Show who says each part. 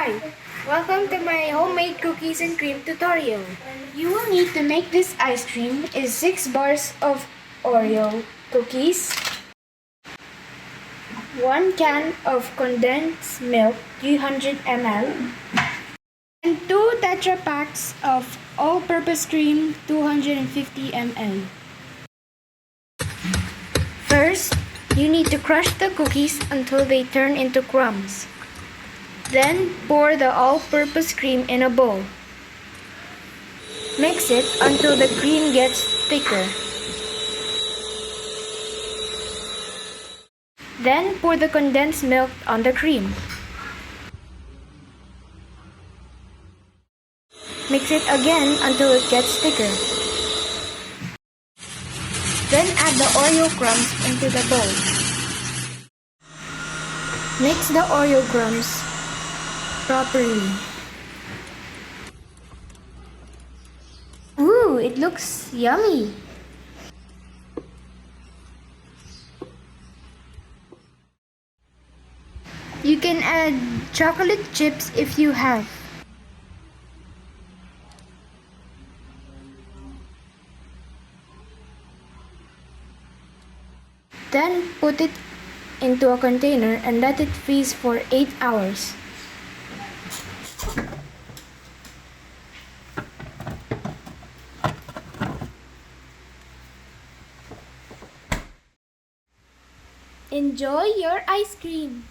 Speaker 1: Hi! Welcome to my homemade cookies and cream tutorial. You will need to make this ice cream is 6 bars of Oreo cookies, 1 can of condensed milk 300 ml, and 2 Tetra packs of all-purpose cream 250 ml. First, you need to crush the cookies until they turn into crumbs. Then, pour the all-purpose cream in a bowl. Mix it until the cream gets thicker. Then, pour the condensed milk on the cream. Mix it again until it gets thicker. Then add the Oreo crumbs into the bowl. Mix the Oreo crumbs properly. Ooh, it looks yummy! You can add chocolate chips if you have. Then put it into a container and let it freeze for 8 hours. Enjoy your ice cream!